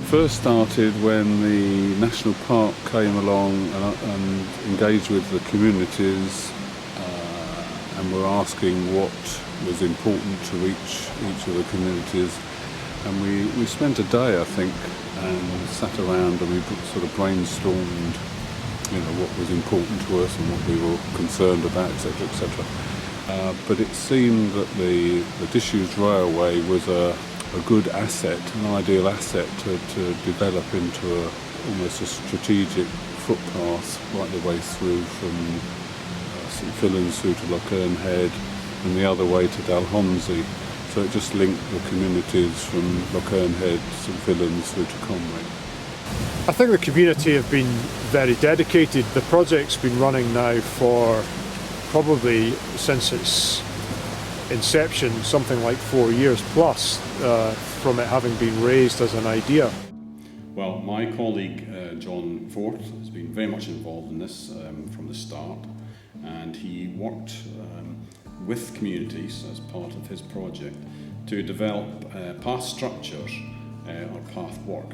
first started when the National Park came along and engaged with the communities and were asking what was important to each of the communities. And we spent a day, I think, and sat around and we sort of brainstormed, what was important to us and what we were concerned about, etc., etc. But it seemed that the disused railway was a good asset, an ideal asset to develop into almost a strategic footpath right the way through from St Fillan's through to Lochern Head and the other way to Dalhousie. So it just linked the communities from Lochern Head, St Fillan's through to Conway. I think the community have been very dedicated. The project's been running now for probably since its inception, something like 4 years plus from it having been raised as an idea. Well, my colleague John Forth has been very much involved in this from the start, and he worked with communities as part of his project to develop path structures or path work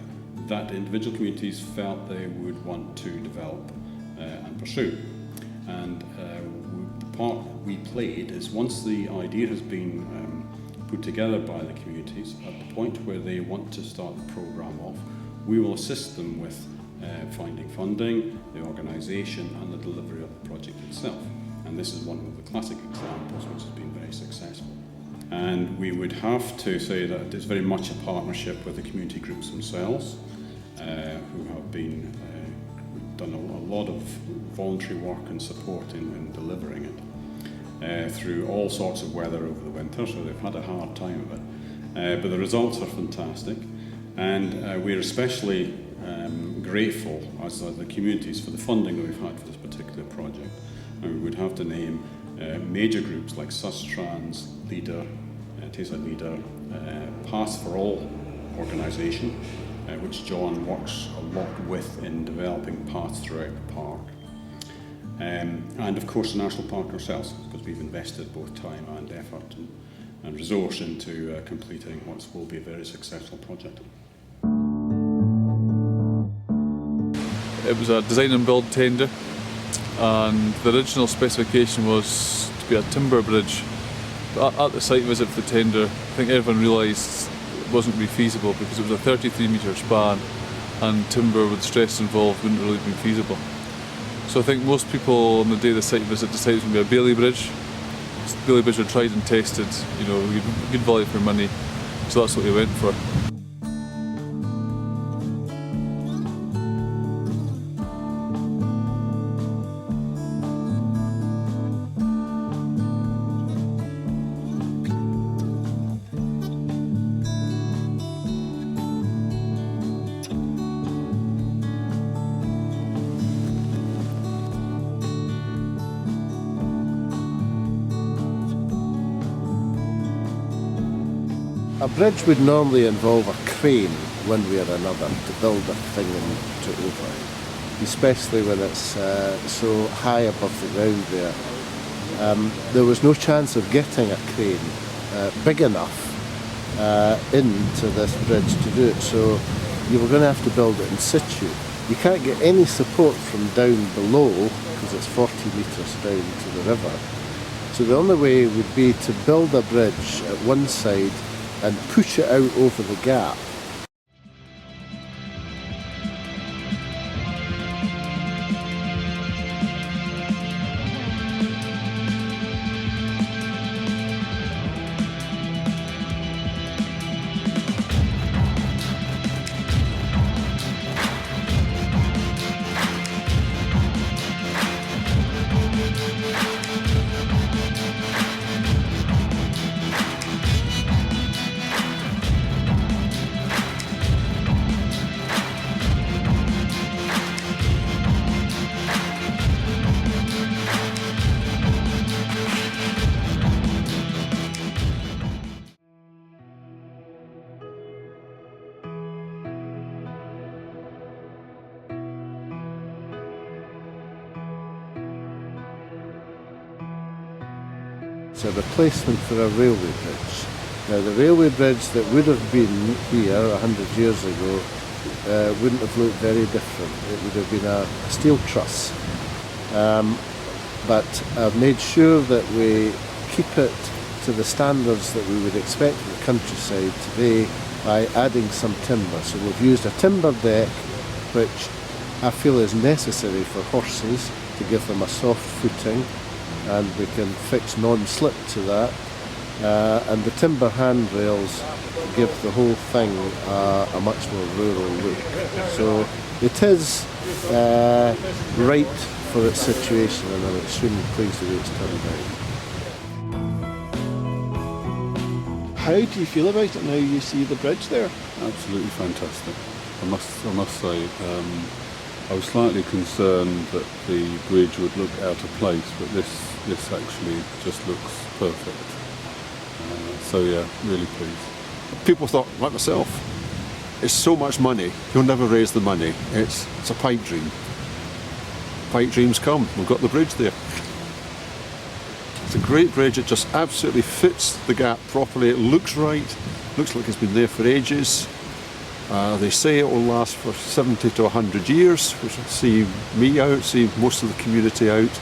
that individual communities felt they would want to develop and pursue. And the part we played is once the idea has been put together by the communities, at the point where they want to start the programme off, we will assist them with finding funding, the organisation and the delivery of the project itself. And this is one of the classic examples which has been very successful. And we would have to say that it's very much a partnership with the community groups themselves, who have been done a lot of voluntary work and support in delivering it through all sorts of weather over the winter, so they've had a hard time of it. But the results are fantastic, and we're especially grateful as the communities for the funding that we've had for this particular project. And we would have to name major groups like Sustrans, Leader, TESA Leader, Paths for All organisation, which John works a lot with in developing paths throughout the park. And of course the National Park ourselves, because we've invested both time and effort and resource into completing what will be a very successful project. It was a design and build tender, and the original specification was to be a timber bridge. But at the site visit for the tender, I think everyone realised it wasn't really feasible because it was a 33 metre span and timber with stress involved wouldn't really be feasible. So I think most people on the day of the site visit decided it was going to be a Bailey bridge. Bailey bridge were tried and tested, good value for money, so that's what we went for. A bridge would normally involve a crane one way or another to build a thing and to over, especially when it's so high above the ground there. There was no chance of getting a crane big enough into this bridge to do it, so you were going to have to build it in situ. You can't get any support from down below because it's 40 metres down to the river. So the only way would be to build a bridge at one side and push it out over the gap. It's a replacement for a railway bridge. Now the railway bridge that would have been here 100 years ago wouldn't have looked very different. It would have been a steel truss. But I've made sure that we keep it to the standards that we would expect in the countryside today by adding some timber. So we've used a timber deck, which I feel is necessary for horses to give them a soft footing, and we can fix non-slip to that. And the timber handrails give the whole thing a much more rural look. So it is right for its situation, and I'm extremely pleased with the way it's turned out. How do you feel about it now you see the bridge there? Absolutely fantastic. I must say, I was slightly concerned that the bridge would look out of place, but this actually just looks perfect. So yeah, really pleased. People thought, like myself, it's so much money, you'll never raise the money. It's a pipe dream. Pipe dreams come. We've got the bridge there. It's a great bridge. It just absolutely fits the gap properly. It looks right. Looks like it's been there for ages. They say it will last for 70 to 100 years, which will see me out, see most of the community out.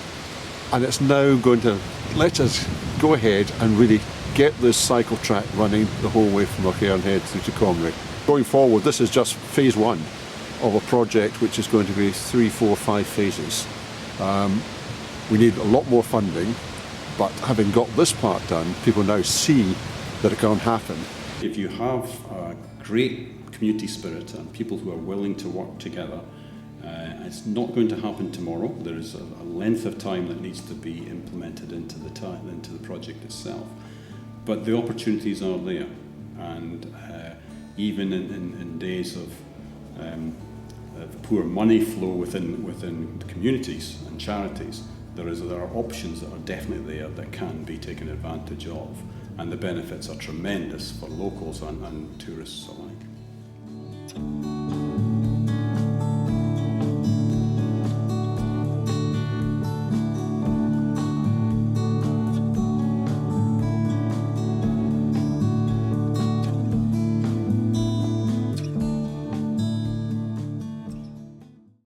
And it's now going to let us go ahead and really get this cycle track running the whole way from O'Cairn Head through to Comrie. Going forward, this is just phase one of a project which is going to be 3, 4, 5 phases. We need a lot more funding, but having got this part done, people now see that it can happen. If you have a great community spirit and people who are willing to work together, it's not going to happen tomorrow. There is a length of time that needs to be implemented into the project itself. But the opportunities are there, and even in days of poor money flow within communities and charities, there are options that are definitely there that can be taken advantage of, and the benefits are tremendous for locals and tourists alike.